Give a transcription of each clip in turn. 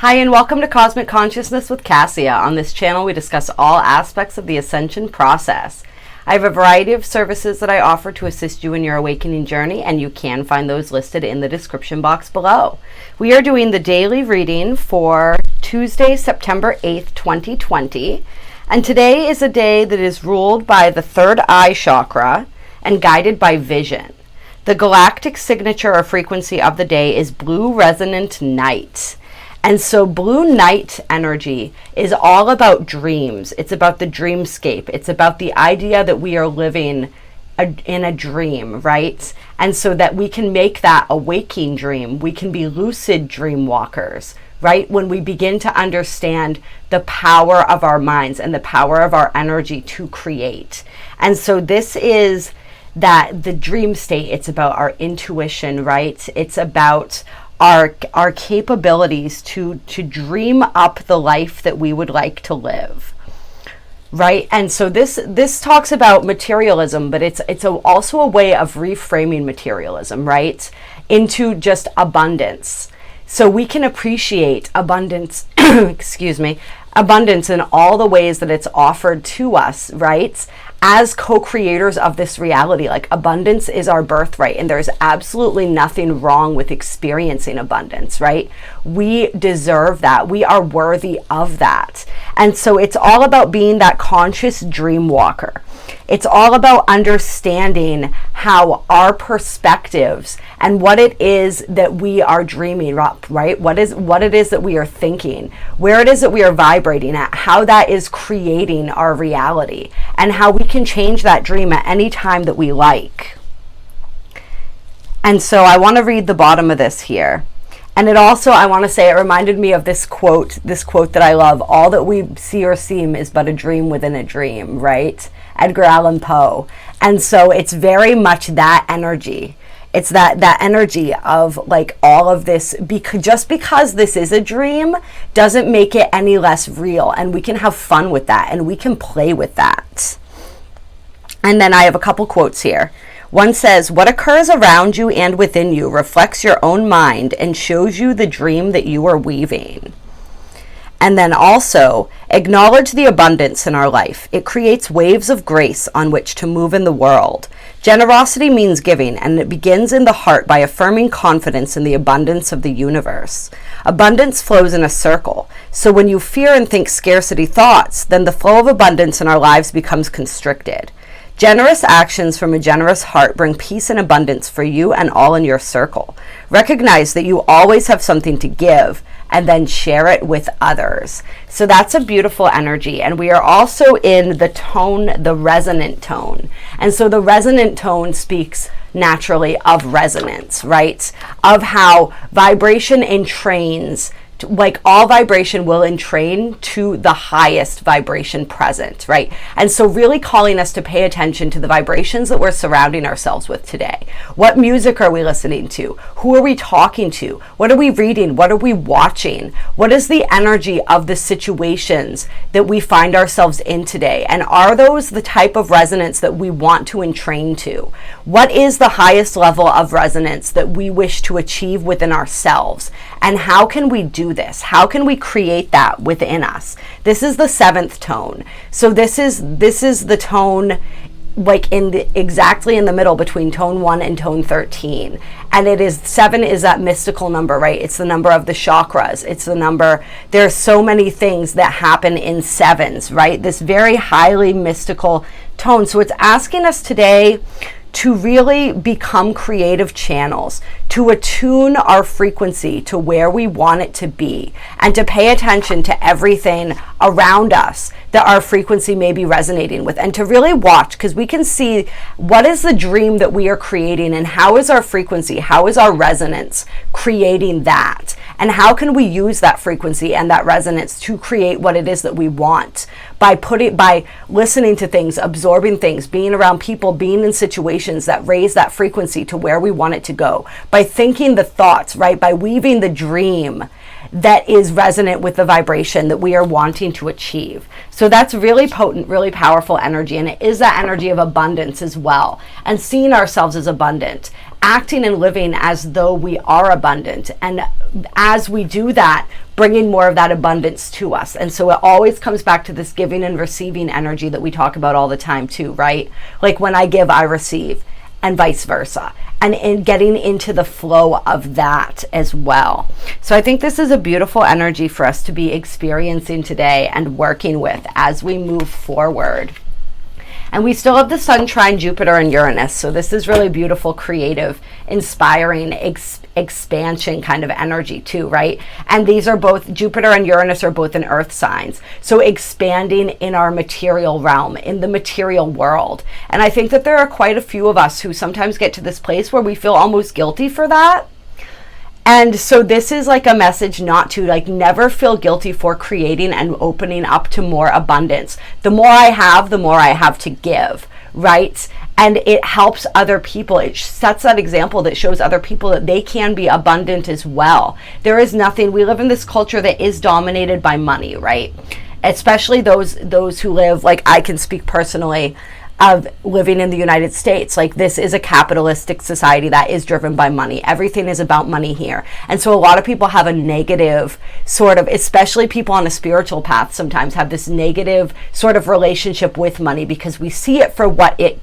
Hi, and welcome to Cosmic Consciousness with Cassia. On this channel, we discuss all aspects of the ascension process. I have a variety of services that I offer to assist you in your awakening journey, and you can find those listed in the description box below. We are doing the daily reading for Tuesday, September 8th, 2020. And today is a day that is ruled by the third eye chakra and guided by vision. The galactic signature or frequency of the day is Blue Resonant Night. And so blue night energy is all about dreams. It's about the dreamscape. It's about the idea that we are living in a dream, right? And so that we can make that a waking dream. We can be lucid dream walkers, right? When we begin to understand the power of our minds and the power of our energy to create. And so this is that the dream state. It's about our intuition, right? It's about our capabilities to dream up the life that we would like to live, right? And so this talks about materialism, but it's also a way of reframing materialism, right, into just abundance. So we can appreciate abundance, abundance in all the ways that it's offered to us, right? As co-creators of this reality. Like, abundance is our birthright, and there's absolutely nothing wrong with experiencing abundance, right? We deserve that. We are worthy of that. And so it's all about being that conscious dream walker. It's all about understanding how our perspectives and what it is that we are dreaming up, right? What it is that we are thinking, where it is that we are vibrating at, how that is creating our reality, and how we can change that dream at any time that we like. And so I want to read the bottom of this here. And it also, I want to say, it reminded me of this quote that I love: all that we see or seem is but a dream within a dream, right? Edgar Allan Poe. And so it's very much that energy. It's that energy of like all of this, just because this is a dream doesn't make it any less real, and we can have fun with that and we can play with that. And then I have a couple quotes here. One says, "What occurs around you and within you reflects your own mind and shows you the dream that you are weaving." And then also, acknowledge the abundance in our life. It creates waves of grace on which to move in the world. Generosity means giving, and it begins in the heart by affirming confidence in the abundance of the universe. Abundance flows in a circle. So when you fear and think scarcity thoughts, then the flow of abundance in our lives becomes constricted. Generous actions from a generous heart bring peace and abundance for you and all in your circle. Recognize that you always have something to give, and then share it with others. So that's a beautiful energy. And we are also in the tone, the resonant tone. And so the resonant tone speaks naturally of resonance, right? Of how vibration entrains, like all vibration will entrain to the highest vibration present, right? And so really calling us to pay attention to the vibrations that we're surrounding ourselves with today. What music are we listening to? Who are we talking to? What are we reading? What are we watching? What is the energy of the situations that we find ourselves in today? And are those the type of resonance that we want to entrain to? What is the highest level of resonance that we wish to achieve within ourselves? And how can we do this? How can we create that within us? This is the seventh tone. So this is the tone like exactly in the middle between tone 1 and tone 13. And it is 7 is that mystical number, right? It's the number of the chakras. It's the number, there's so many things that happen in sevens, right? This very highly mystical tone. So it's asking us today to really become creative channels, to attune our frequency to where we want it to be, and to pay attention to everything around us that our frequency may be resonating with, and to really watch, because we can see what is the dream that we are creating, and how is our frequency, how is our resonance creating that, and how can we use that frequency and that resonance to create what it is that we want by listening to things, absorbing things, being around people, being in situations that raise that frequency to where we want it to go, by thinking the thoughts, right? By weaving the dream that is resonant with the vibration that we are wanting to achieve. So that's really potent, really powerful energy. And it is that energy of abundance as well. And seeing ourselves as abundant, acting and living as though we are abundant. And as we do that, bringing more of that abundance to us. And so it always comes back to this giving and receiving energy that we talk about all the time too, right? Like when I give, I receive, and vice versa. And in getting into the flow of that as well. So I think this is a beautiful energy for us to be experiencing today and working with as we move forward. And we still have the Sun trine Jupiter and Uranus. So this is really beautiful, creative, inspiring, expansion kind of energy too, right? And these are both, Jupiter and Uranus are both in earth signs. So expanding in our material realm, in the material world. And I think that there are quite a few of us who sometimes get to this place where we feel almost guilty for that. And so this is like a message not to, like, never feel guilty for creating and opening up to more abundance. The more I have, the more I have to give, right? And it helps other people. It sets that example that shows other people that they can be abundant as well. There is nothing, we live in this culture that is dominated by money, right? Especially those who live, like I can speak personally, of living in the United States. Like, this is a capitalistic society that is driven by money. Everything is about money here. And so a lot of people have a negative sort of, especially people on a spiritual path sometimes have this negative sort of relationship with money because we see it for what it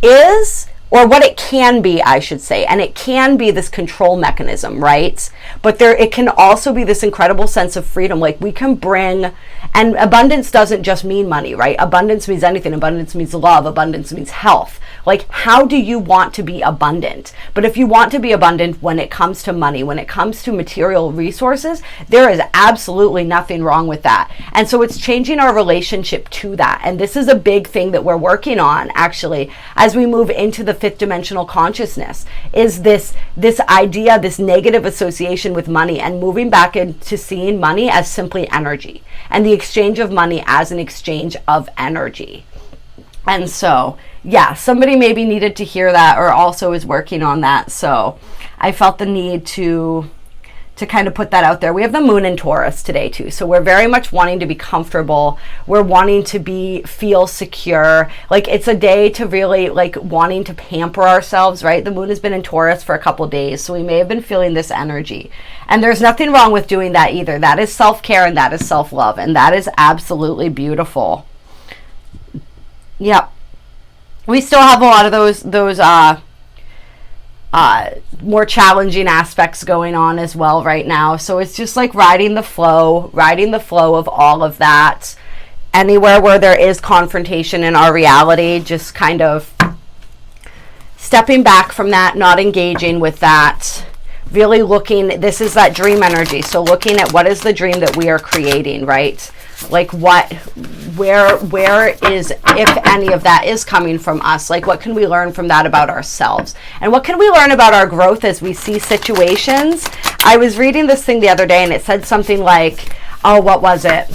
is, or what it can be, I should say. And it can be this control mechanism, right? But it can also be this incredible sense of freedom. Like, we can bring, and abundance doesn't just mean money, right? Abundance means anything. Abundance means love. Abundance means health. Like, how do you want to be abundant? But if you want to be abundant when it comes to money, when it comes to material resources, there is absolutely nothing wrong with that. And so it's changing our relationship to that. And this is a big thing that we're working on, actually, as we move into the fifth dimensional consciousness, is this idea, this negative association with money, and moving back into seeing money as simply energy, and the exchange of money as an exchange of energy. And so, yeah, somebody maybe needed to hear that, or also is working on that. So I felt the need to kind of put that out there. We have the moon in Taurus today too. So we're very much wanting to be comfortable. We're wanting to feel secure. Like, it's a day to really, like, wanting to pamper ourselves, right? The moon has been in Taurus for a couple days, so we may have been feeling this energy. And there's nothing wrong with doing that either. That is self-care and that is self-love. And that is absolutely beautiful. Yep. We still have a lot of those more challenging aspects going on as well right now. So it's just like riding the flow of all of that. Anywhere where there is confrontation in our reality, just kind of stepping back from that, not engaging with that, really looking, this is that dream energy. So looking at what is the dream that we are creating, right? Like, where is, if any of that is coming from us? Like, what can we learn from that about ourselves? And what can we learn about our growth as we see situations? I was reading this thing the other day, and it said something like, oh, what was it?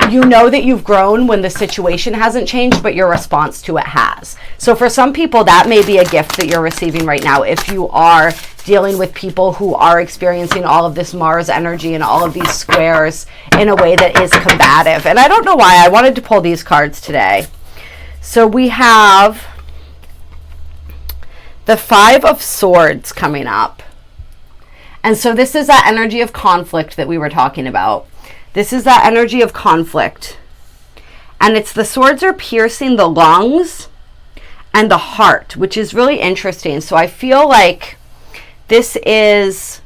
You know that you've grown when the situation hasn't changed, but your response to it has. So for some people, that may be a gift that you're receiving right now. If you are dealing with people who are experiencing all of this Mars energy and all of these squares in a way that is combative. And I don't know why I wanted to pull these cards today. So we have the Five of Swords coming up. And so this is that energy of conflict that we were talking about. This is that energy of conflict. And it's the swords are piercing the lungs and the heart, which is really interesting. So I feel like this is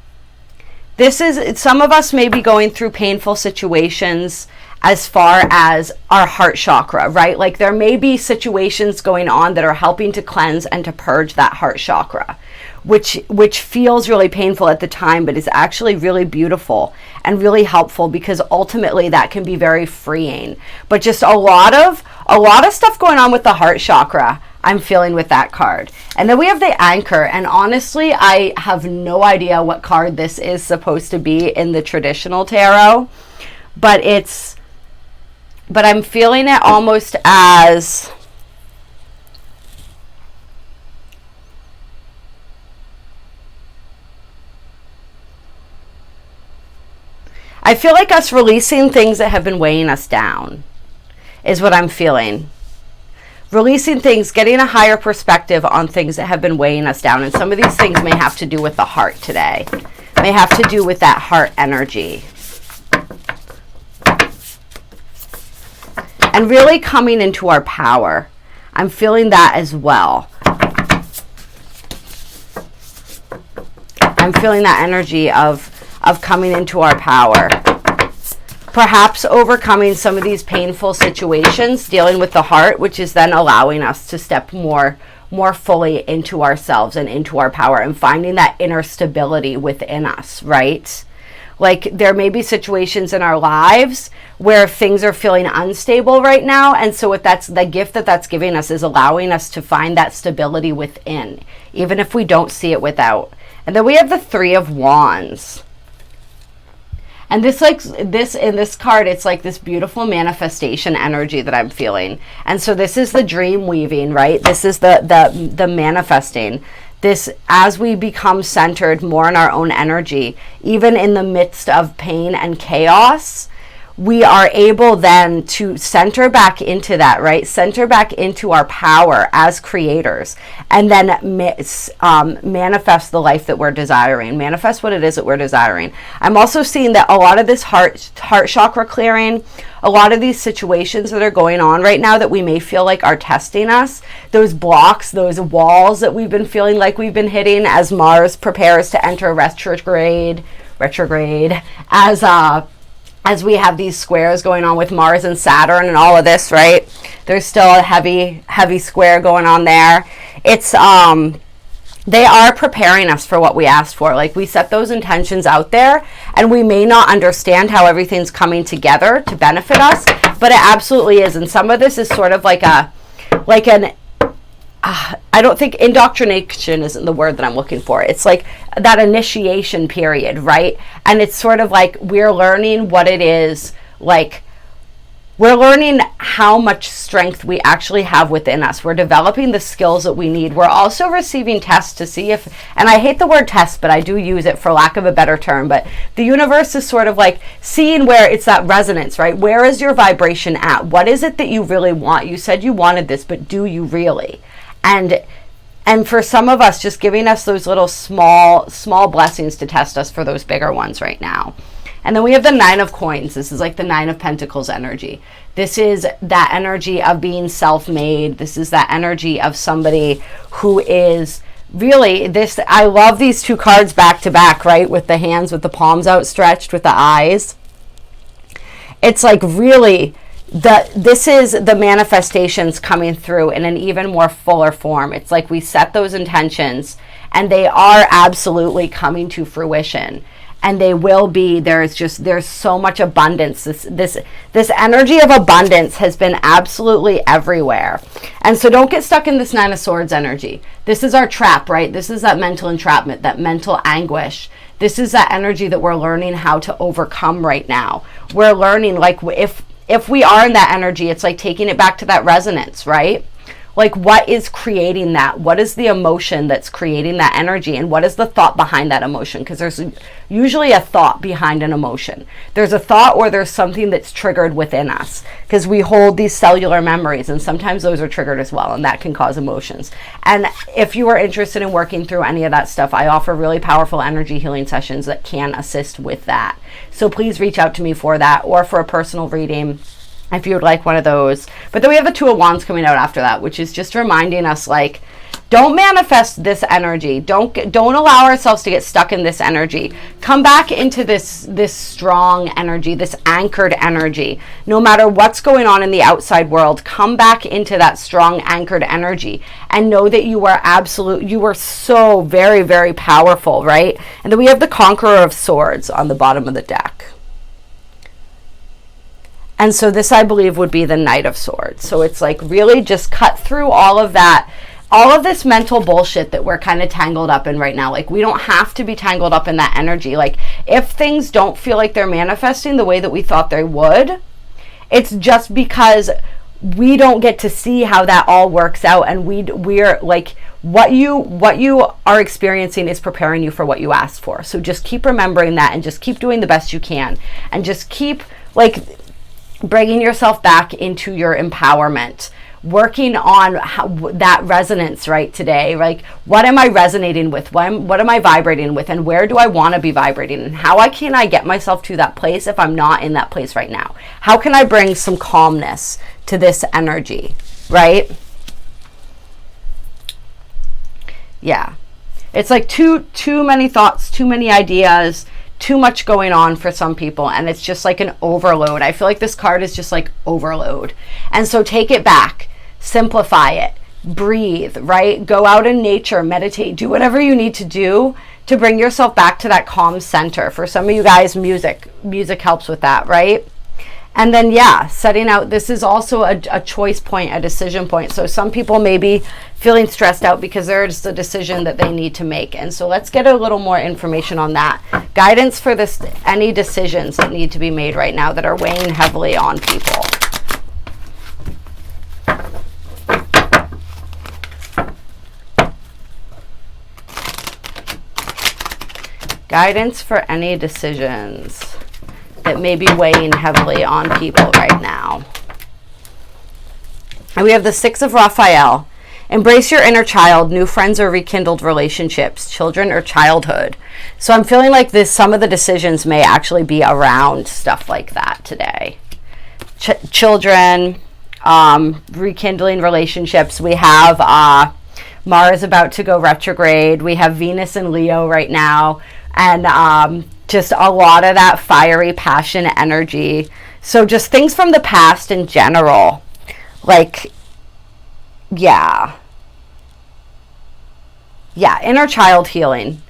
some of us may be going through painful situations as far as our heart chakra, right? Like, there may be situations going on that are helping to cleanse and to purge that heart chakra, which feels really painful at the time, but is actually really beautiful and really helpful, because ultimately that can be very freeing. But just a lot of stuff going on with the heart chakra, I'm feeling with that card. And then we have the Anchor, and honestly, I have no idea what card this is supposed to be in the traditional tarot, but I'm feeling it almost as, I feel like us releasing things that have been weighing us down is what I'm feeling. Releasing things, getting a higher perspective on things that have been weighing us down. And some of these things may have to do with the heart today. may have to do with that heart energy. And really coming into our power. I'm feeling that as well. I'm feeling that energy of coming into our power. Perhaps overcoming some of these painful situations, dealing with the heart, which is then allowing us to step more fully into ourselves and into our power and finding that inner stability within us, right? Like there may be situations in our lives where things are feeling unstable right now. And so what that's the gift that's giving us is allowing us to find that stability within, even if we don't see it without. And then we have the Three of Wands. And this, like this in this card, it's like this beautiful manifestation energy that I'm feeling. And so this is the dream weaving, right? This is the manifesting. This, as we become centered more in our own energy, even in the midst of pain and chaos, we are able then to center back into that, right? Center back into our power as creators, and then manifest the life that we're desiring, manifest what it is that we're desiring. I'm also seeing that a lot of this heart chakra clearing, a lot of these situations that are going on right now that we may feel like are testing us, those blocks, those walls that we've been feeling like we've been hitting as Mars prepares to enter retrograde, as we have these squares going on with Mars and Saturn and all of this, right? There's still a heavy square going on there. It's they are preparing us for what we asked for. Like we set those intentions out there and we may not understand how everything's coming together to benefit us, but it absolutely is. And some of this is sort of like I don't think indoctrination isn't the word that I'm looking for. It's like that initiation period, right? And it's sort of like we're learning what it is, like we're learning how much strength we actually have within us. We're developing the skills that we need. We're also receiving tests to see if, and I hate the word test, but I do use it for lack of a better term, but the universe is sort of like seeing where it's that resonance, right? Where is your vibration at? What is it that you really want? You said you wanted this, but do you really? And for some of us, just giving us those little small blessings to test us for those bigger ones right now. And then we have the Nine of Coins. This is like the Nine of Pentacles energy. This is that energy of being self-made. This is that energy of somebody who is really this. I love these two cards back to back, right? With the hands, with the palms outstretched, with the eyes. It's like really... this is the manifestations coming through in an even more fuller form. It's like we set those intentions and they are absolutely coming to fruition, and they will be. There's so much abundance. This energy of abundance has been absolutely everywhere. And so don't get stuck in this Nine of Swords energy. This is our trap, right? This is that mental entrapment, that mental anguish. This is that energy that we're learning how to overcome right now. We're learning, like, if we are in that energy, it's like taking it back to that resonance, right? Like, what is creating that? What is the emotion that's creating that energy? And what is the thought behind that emotion? Because there's usually a thought behind an emotion. There's a thought, or there's something that's triggered within us, because we hold these cellular memories, and sometimes those are triggered as well, and that can cause emotions. And if you are interested in working through any of that stuff, I offer really powerful energy healing sessions that can assist with that. So please reach out to me for that, or for a personal reading if you would like one of those. But then we have the Two of Wands coming out after that, which is just reminding us, like, don't manifest this energy. Don't allow ourselves to get stuck in this energy. Come back into this strong energy, this anchored energy. No matter what's going on in the outside world, come back into that strong anchored energy and know that you are so very, very powerful, right? And then we have the Conqueror of Swords on the bottom of the deck. And so this, I believe, would be the Knight of Swords. So it's like really just cut through all of that, all of this mental bullshit that we're kind of tangled up in right now. Like, we don't have to be tangled up in that energy. Like, if things don't feel like they're manifesting the way that we thought they would, it's just because we don't get to see how that all works out. And we're like, what you are experiencing is preparing you for what you asked for. So just keep remembering that, and just keep doing the best you can, and just keep, like, bringing yourself back into your empowerment working on that resonance right today. Like, what am I resonating with? What am I vibrating with? And where do I want to be vibrating? And how can I get myself to that place if I'm not in that place right now? How can I bring some calmness to this energy, right? Yeah. It's like too many thoughts, too many ideas, too much going on for some people, and it's just like an overload. I feel like this card is just like overload. And so take it back, simplify it, breathe, right? Go out in nature, meditate, do whatever you need to do to bring yourself back to that calm center. For some of you guys, music helps with that, right? And then, yeah, setting out, this is also a choice point, a decision point. So some people may be feeling stressed out because there's a decision that they need to make. And so let's get a little more information on that. Guidance for this, any decisions that need to be made right now that are weighing heavily on people. Guidance for any decisions that may be weighing heavily on people right now. And we have the Six of Raphael. Embrace your inner child, new friends or rekindled relationships, children or childhood. So I'm feeling like some of the decisions may actually be around stuff like that today. Children, rekindling relationships. We have Mars about to go retrograde. We have Venus and Leo right now. And just a lot of that fiery passion energy. So just things from the past in general. Like, yeah, inner child healing,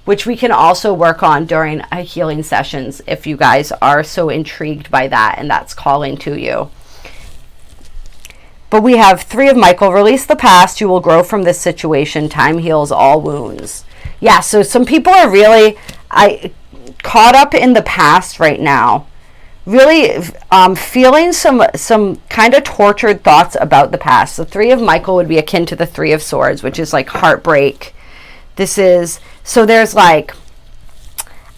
which we can also work on during healing sessions if you guys are so intrigued by that and that's calling to you. But we have Three of Michael. Release the past. You will grow from this situation. Time heals all wounds. Yeah, so some people are really caught up in the past right now. Really feeling some kind of tortured thoughts about the past. The Three of Michael would be akin to the Three of Swords, which is like heartbreak. So there's like,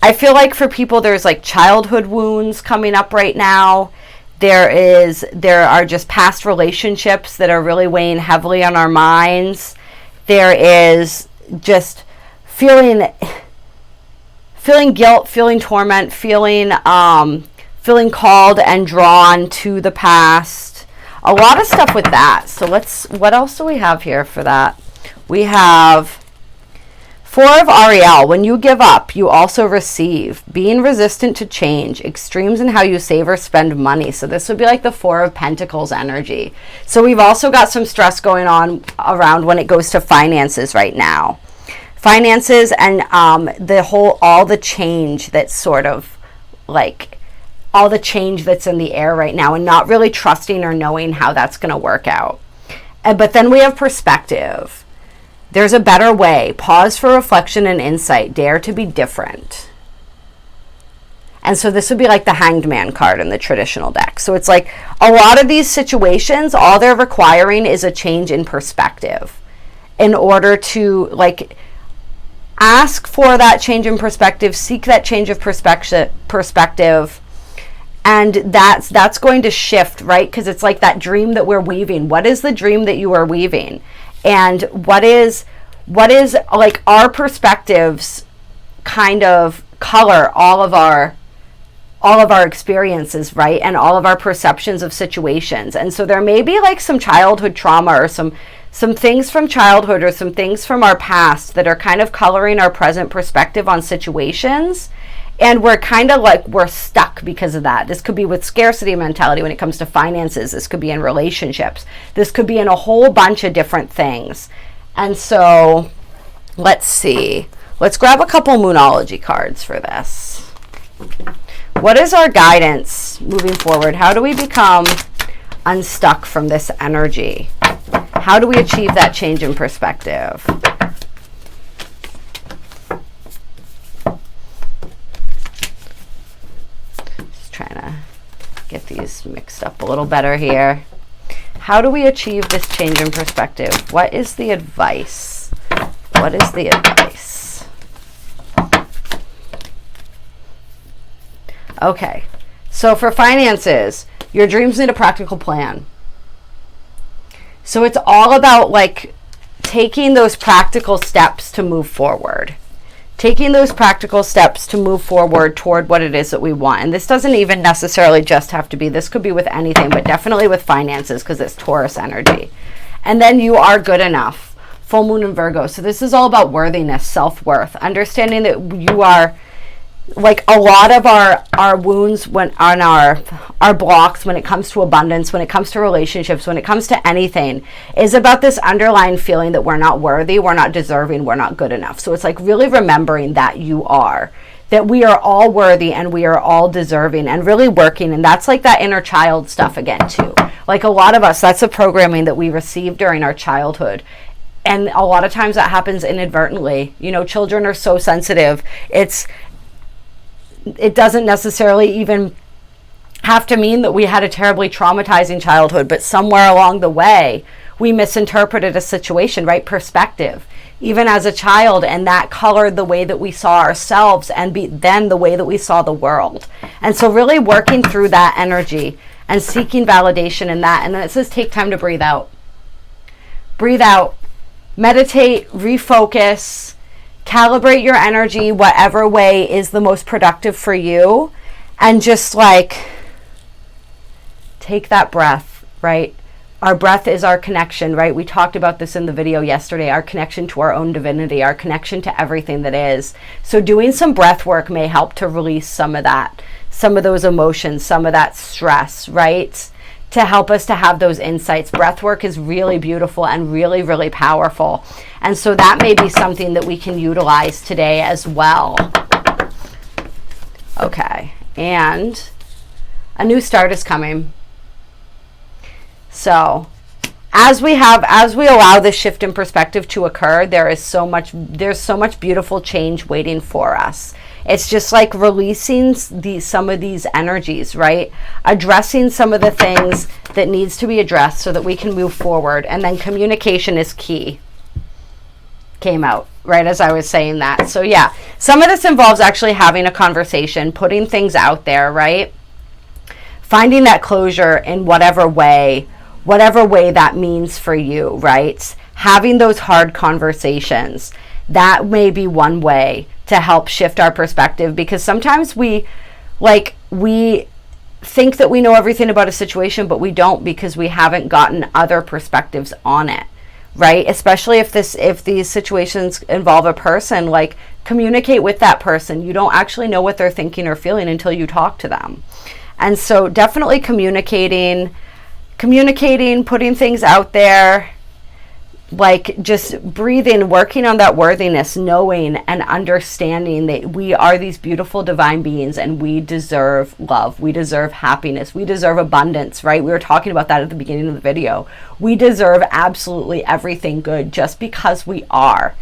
I feel like for people there's like childhood wounds coming up right now. There are just past relationships that are really weighing heavily on our minds. There is just feeling guilt, feeling torment, feeling called and drawn to the past. A lot of stuff with that. So what else do we have here for that? We have Four of Ariel. When you give up, you also receive. Being resistant to change. Extremes in how you save or spend money. So this would be like the Four of Pentacles energy. So we've also got some stress going on around when it goes to finances right now. Finances and all the change that's sort of like all the change that's in the air right now and not really trusting or knowing how that's going to work out. But then we have perspective. There's a better way. Pause for reflection and insight. Dare to be different. And so this would be like the Hanged Man card in the traditional deck. So it's like a lot of these situations, all they're requiring is a change in perspective in order to like ask for that change in perspective, seek that change of perspective, and that's going to shift, right? Because it's like that dream that we're weaving. What is the dream that you are weaving? And what is like our perspectives kind of color all of our experiences, right? And all of our perceptions of situations. And so there may be like some childhood trauma or some things from childhood or some things from our past that are kind of coloring our present perspective on situations. And we're kind of like, we're stuck because of that. This could be with scarcity mentality when it comes to finances. This could be in relationships. This could be in a whole bunch of different things. And so let's see. Let's grab a couple Moonology cards for this. What is our guidance moving forward? How do we become unstuck from this energy? How do we achieve that change in perspective? Just trying to get these mixed up a little better here. How do we achieve this change in perspective? What is the advice? What is the advice? Okay, so for finances, your dreams need a practical plan. So it's all about like taking those practical steps to move forward. Taking those practical steps to move forward toward what it is that we want. And this doesn't even necessarily just have to be, this could be with anything, but definitely with finances because it's Taurus energy. And then you are good enough. Full moon in Virgo. So this is all about worthiness, self-worth, understanding that you are, like a lot of our wounds when on our blocks when it comes to abundance, when it comes to relationships, when it comes to anything, is about this underlying feeling that we're not worthy, we're not deserving, we're not good enough. So it's like really remembering that you are, that we are all worthy and we are all deserving, and really working. And that's like that inner child stuff again too. Like a lot of us, that's the programming that we received during our childhood. And a lot of times that happens inadvertently. You know, children are so sensitive. It doesn't necessarily even have to mean that we had a terribly traumatizing childhood, but somewhere along the way, we misinterpreted a situation, right? Perspective, even as a child, and that colored the way that we saw ourselves and then the way that we saw the world. And so really working through that energy and seeking validation in that. And then it says, take time to breathe out. Breathe out, meditate, refocus, calibrate your energy whatever way is the most productive for you, and just like take that breath, right? Our breath is our connection, right? We talked about this in the video yesterday, our connection to our own divinity, our connection to everything that is. So doing some breath work may help to release some of that, some of those emotions, some of that stress, right? To help us to have those insights. Breath work is really beautiful and really, really powerful. And so that may be something that we can utilize today as well. Okay, and a new start is coming. So as we allow this shift in perspective to occur, there's so much beautiful change waiting for us. It's just like releasing some of these energies, right? Addressing some of the things that needs to be addressed so that we can move forward. And then communication is key. Came out right as I was saying that. So yeah, some of this involves actually having a conversation, putting things out there, right? Finding that closure in whatever way that means for you, right? Having those hard conversations. That may be one way to help shift our perspective, because sometimes we think that we know everything about a situation, but we don't, because we haven't gotten other perspectives on it, right? Especially if these situations involve a person, like communicate with that person. You don't actually know what they're thinking or feeling until you talk to them. And so definitely communicating, putting things out there, like just breathing, working on that worthiness, knowing and understanding that we are these beautiful divine beings and we deserve love. We deserve happiness. We deserve abundance, right? We were talking about that at the beginning of the video. We deserve absolutely everything good just because we are.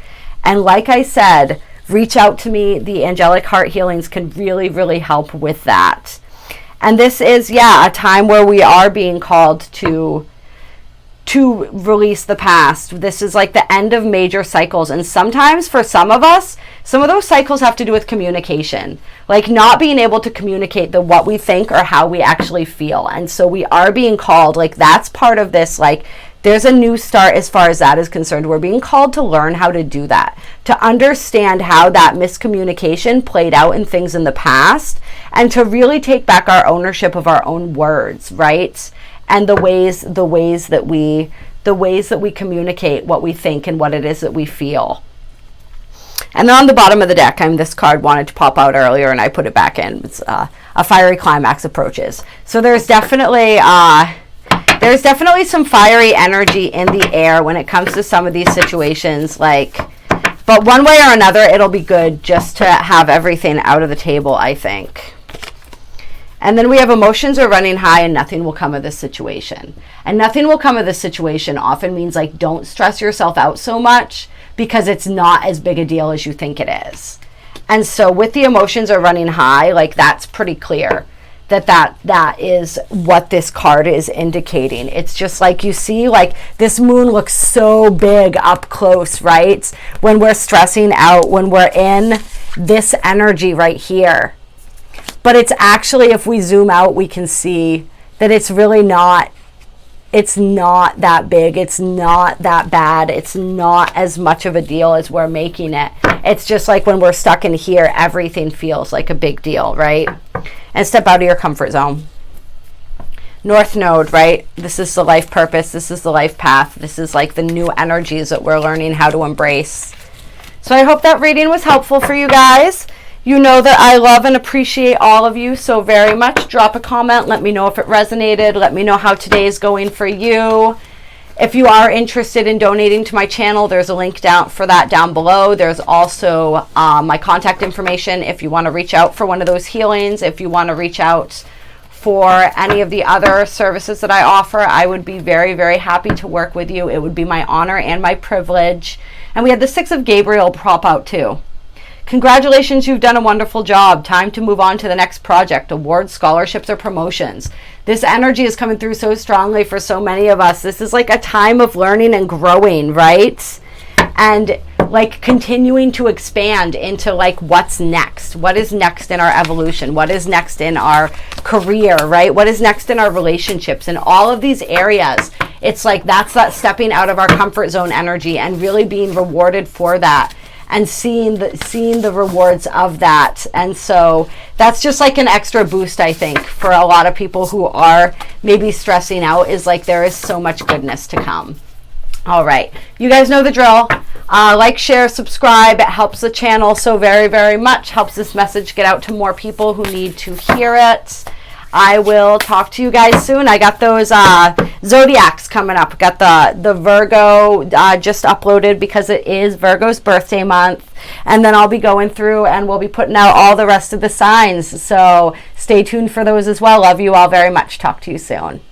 And like I said, reach out to me. The angelic heart healings can really, really help with that. And this is, a time where we are being called to release the past. This is like the end of major cycles. And sometimes for some of us, some of those cycles have to do with communication, like not being able to communicate what we think or how we actually feel. And so we are being called, like that's part of this, like there's a new start as far as that is concerned. We're being called to learn how to do that, to understand how that miscommunication played out in things in the past, and to really take back our ownership of our own words, right? And the ways that we communicate what we think and what it is that we feel. And then on the bottom of the deck, this card wanted to pop out earlier and I put it back in. It's a fiery climax approaches. So there's definitely some fiery energy in the air when it comes to some of these situations, but one way or another, it'll be good just to have everything out of the table, I think. And then we have emotions are running high and nothing will come of this situation. And nothing will come of this situation often means don't stress yourself out so much, because it's not as big a deal as you think it is. And so with the emotions are running high, that's pretty clear that is what this card is indicating. It's just you see, this moon looks so big up close, right? When we're stressing out, when we're in this energy right here. But it's actually, if we zoom out, we can see that it's really not it's not that big. It's not that bad. It's not as much of a deal as we're making it. It's just like when we're stuck in here, everything feels like a big deal, right? And step out of your comfort zone. North Node, right? This is the life purpose. This is the life path. This is like the new energies that we're learning how to embrace. So I hope that reading was helpful for you guys. You know that I love and appreciate all of you so very much. Drop a comment. Let me know if it resonated. Let me know how today is going for you. If you are interested in donating to my channel, there's a link for that down below. There's also my contact information if you want to reach out for one of those healings. If you want to reach out for any of the other services that I offer, I would be very, very happy to work with you. It would be my honor and my privilege. And we had the 6 of Gabriel pop out too. Congratulations, you've done a wonderful job. Time to move on to the next project, awards, scholarships, or promotions. This energy is coming through so strongly for so many of us. This is like a time of learning and growing, right? And like continuing to expand into like what's next. What is next in our evolution? What is next in our career, right? What is next in our relationships? In all of these areas, it's like that's that stepping out of our comfort zone energy and really being rewarded for that. And seeing the rewards of that. And so that's just like an extra boost, I think, for a lot of people who are maybe stressing out, is like there is so much goodness to come. All right, you guys know the drill. Like, share, subscribe. It helps the channel so very, very much. Helps this message get out to more people who need to hear it. I will talk to you guys soon. I got those zodiacs coming up. Got the Virgo just uploaded because it is Virgo's birthday month. And then I'll be going through and we'll be putting out all the rest of the signs. So stay tuned for those as well. Love you all very much. Talk to you soon.